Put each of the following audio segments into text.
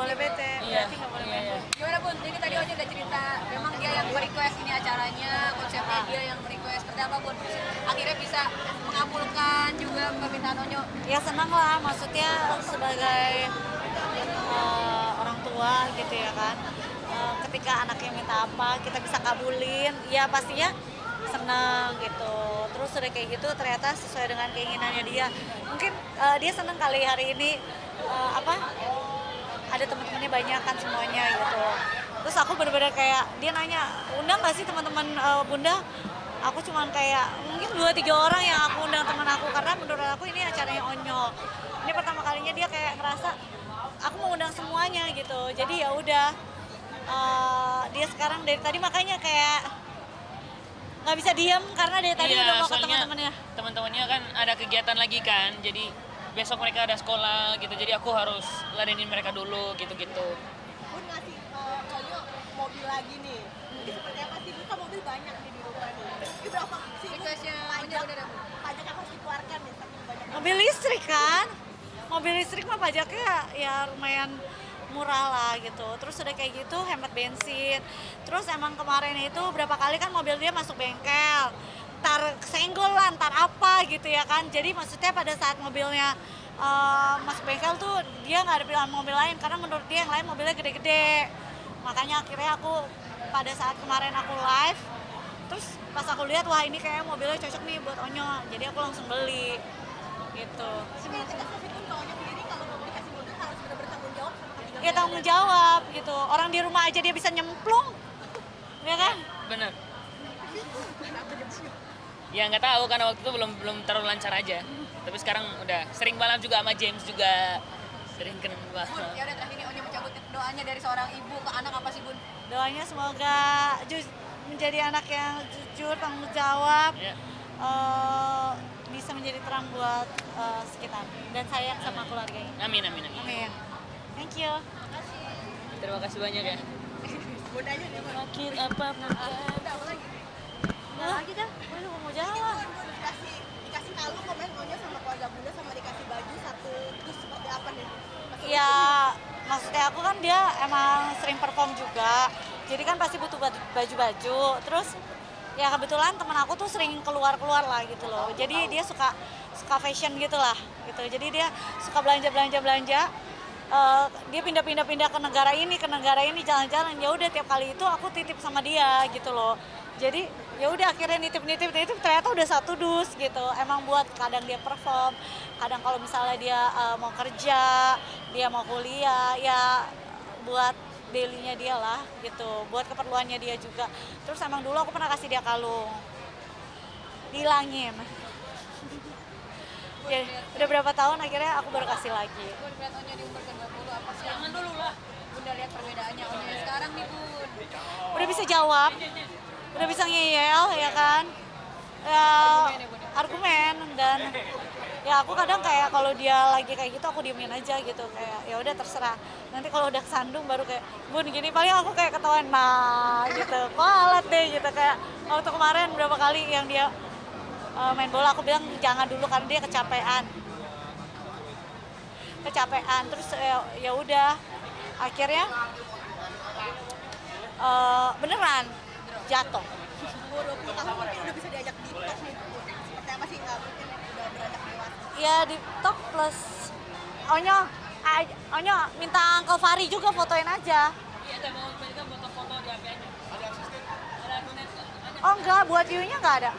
boleh bete, berarti nggak boleh bete. Gimana Bun? Jadi tadi Onyo udah cerita, memang dia yang request ini acaranya, konsepnya dia yang request. Seperti apa Bun? Akhirnya bisa mengabulkan juga permintaan Onyo. Ya senang lah, maksudnya sebagai orang tua gitu ya kan. Ketika anaknya minta apa, kita bisa kabulin, ya pastinya senang gitu. Terus udah kayak gitu ternyata sesuai dengan keinginannya dia. Mungkin dia senang kali hari ini ada teman-temannya banyak kan semuanya gitu. Terus aku bener-bener kayak dia nanya, undang gak sih teman-teman Bunda? Aku cuman kayak mungkin 2-3 orang yang aku undang teman aku, karena menurut aku ini acaranya Onyo. Ini pertama kalinya dia kayak ngerasa aku mau undang semuanya gitu. Jadi ya udah, dia sekarang dari tadi makanya kayak nggak bisa diem karena dari tadi udah mau ke teman-temannya. Teman-temannya kan ada kegiatan lagi kan, jadi besok mereka ada sekolah gitu, jadi aku harus ladenin mereka dulu gitu-gitu. Bun ngasih Onyo mobil lagi nih. Ini seperti apa sih? Bukan mobil banyak nih di rumah nih. Ini berapa sih Requestnya Onyo udah ada. pajak yang harus dikeluarkan nih saking banyak. Mobil listrik kan, mobil listrik mah pajaknya ya lumayan murah lah gitu. Terus udah kayak gitu hemat bensin. Terus emang kemarin itu berapa kali kan mobil dia masuk bengkel, ntar senggol lah, ntar apa gitu ya kan. Jadi maksudnya pada saat mobilnya masuk bengkel tuh dia nggak ada pilihan mobil lain, karena menurut dia yang lain mobilnya gede-gede. Makanya akhirnya aku pada saat kemarin aku live, terus pas aku lihat wah ini kayak mobilnya cocok nih buat Onyo, jadi aku langsung beli gitu. Sebenarnya kita kasih pun ke Onyo sendiri kalau mau dikasih mobil harus benar bertanggung jawab sama ketinggalan. Ya tanggung jawab gitu, orang di rumah aja dia bisa nyemplung ya kan. Bener. Ya nggak tahu karena waktu itu belum terlalu lancar aja. Tapi sekarang udah sering balap juga sama James juga. Sering kena balap. Bun, ya udah terakhir ini Onyo mencabut doanya dari seorang ibu ke anak apa sih Bun? Doanya semoga menjadi anak yang jujur, tanggung jawab, Ya. bisa menjadi terang buat sekitar dan sayang sama keluarganya. Amin. Amin. Thank you. Terima kasih banyak ya. Bundanya deh Bun. Akhir apa Udah apa lagi? Nggak lagi dah, gue juga mau jalan. Bun, dikasih kalung komen Onyo sama keluarga Bunda sama dikasih baju satu, terus seperti apa nih? Ya maksudnya aku kan dia emang sering perform juga, jadi kan pasti butuh baju-baju. Terus ya kebetulan temen aku tuh sering keluar-keluar lah gitu loh, jadi dia suka fashion gitu lah gitu. Jadi dia suka belanja, dia pindah ke negara ini jalan-jalan. Ya udah tiap kali itu aku titip sama dia gitu loh. Jadi ya udah akhirnya nitip ternyata udah 1 dus gitu. Emang buat kadang dia perform, kadang kalau misalnya dia mau kerja, dia mau kuliah, ya buat daily-nya dia lah gitu, buat keperluannya dia juga. Terus emang dulu aku pernah kasih dia kalung, dihilangin. Ya, udah berapa tahun akhirnya aku baru kasih lagi. Bun, lihat Onyo di umur ke-20 apa sih? Jangan dulu lah. Bunda lihat perbedaannya Onyo yang sekarang nih Bun. Udah bisa jawab, udah bisa ngeyel ya kan, ya argumen. Dan ya aku kadang kayak kalau dia lagi kayak gitu aku diemin aja gitu, kayak ya udah terserah. Nanti kalau udah kesandung baru kayak Bun gini, paling aku kayak ketahuan nah gitu, kualat deh gitu. Kayak waktu kemarin berapa kali yang dia main bola aku bilang jangan dulu karena dia kecapean. Terus ya udah akhirnya beneran jatuh. Umur 20 tahun mungkin udah bisa diajak di talk nih. Seperti apa sih? Mungkin udah beranjak dewasa. Ya di TikTok plus Onyo minta Uncle Fahri juga fotoin aja. Iya, ada mau mereka foto di HP aja. Ada asisten. Ada akunnya. Oh enggak, buat view-nya enggak ada.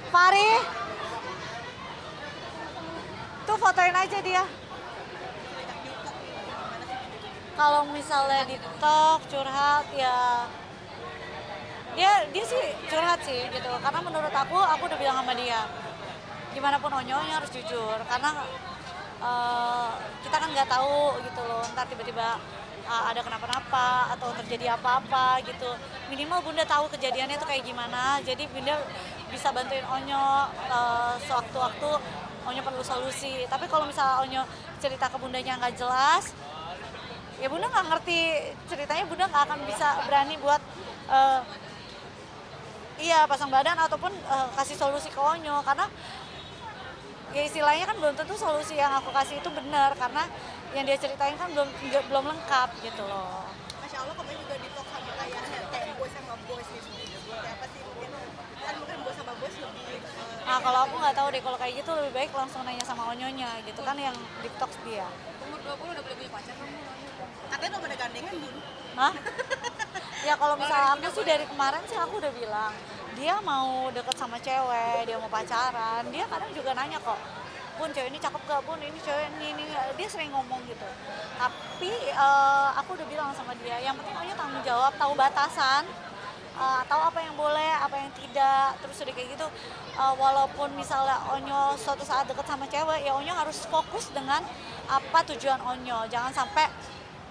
Fahri, tuh fotoin aja dia. Kalau misalnya di TikTok curhat ya, dia sih curhat sih gitu. Karena menurut aku udah bilang sama dia, gimana pun Onyo harus jujur. Karena kita kan nggak tahu gitu loh, ntar tiba-tiba ada kenapa-napa atau terjadi apa-apa gitu. Minimal Bunda tahu kejadiannya tuh kayak gimana, jadi Bunda bisa bantuin Onyo sewaktu-waktu Onyo perlu solusi. Tapi kalau misalnya Onyo cerita ke Bundanya nggak jelas, ya Bunda nggak ngerti ceritanya, Bunda nggak akan bisa berani buat pasang badan ataupun kasih solusi ke Onyo. Karena ya istilahnya kan belum tentu solusi yang aku kasih itu benar, karena yang dia ceritain kan belum lengkap gitu loh. Masya Allah kemarin juga di talk sama kayak bos sama bos gitu. Seperti apa sih mungkin kan mungkin bos sama bos lebih Nah kalau aku nggak tahu deh, kalau kayak gitu lebih baik langsung nanya sama onyonya gitu kan yang di talk dia. Umur 20 udah boleh punya pacar kamu? katanya udah pada gandengan Bun. Hah? Ya kalau misalnya aku sih dari kemarin sih aku udah bilang dia mau deket sama cewek, dia mau pacaran, dia kadang juga nanya kok, Bun cewek ini cakep gak Bun, ini cewek ini, dia sering ngomong gitu. Tapi aku udah bilang sama dia, yang penting Onyo tanggung jawab, tahu batasan, tahu apa yang boleh, apa yang tidak, terus udah kayak gitu. Walaupun misalnya Onyo suatu saat deket sama cewek, ya Onyo harus fokus dengan apa tujuan Onyo, jangan sampai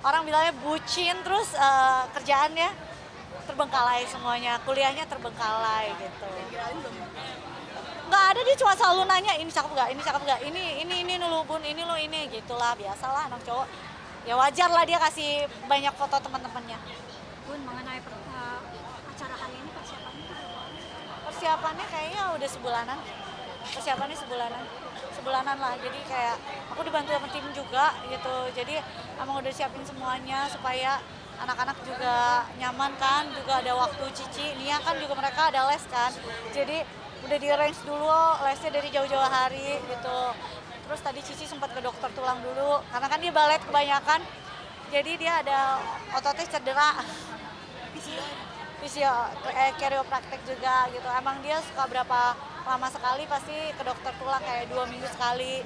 orang bilangnya bucin terus kerjaannya terbengkalai semuanya, kuliahnya terbengkalai gitu. Kirain belum. Nggak ada, dia cuma selalu nanya ini cakep nggak, ini lu Bun, ini lu ini, gitulah biasalah anak cowok. Ya wajar lah dia kasih banyak foto teman-temannya. Bun, mengenai acara hari ini Persiapannya kayaknya udah sebulanan. Sebulanan lah. Jadi kayak aku dibantu sama tim juga gitu. Jadi emang udah siapin semuanya supaya anak-anak juga nyaman kan, juga ada waktu Cici. Nia kan juga mereka ada les kan. Jadi udah di arrange dulu lesnya dari jauh-jauh hari gitu. Terus tadi Cici sempat ke dokter tulang dulu karena kan dia balet kebanyakan. Jadi dia ada ototnya cedera. Fisio, chiropraktek juga gitu. Emang dia suka berapa lama sekali pasti ke dokter tulang kayak 2 minggu sekali.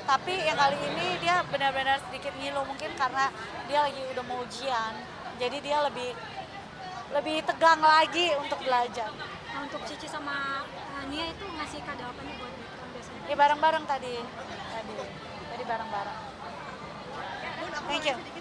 Tapi yang kali ini dia benar-benar sedikit ngilu mungkin karena dia lagi udah mau ujian. Jadi dia lebih tegang lagi untuk belajar. Nah, untuk Cici sama Nia itu ngasih kado apa nih buat Bikram biasanya? Ya bareng-bareng tadi bareng-bareng. Bun, aku Thank mau you. sedikit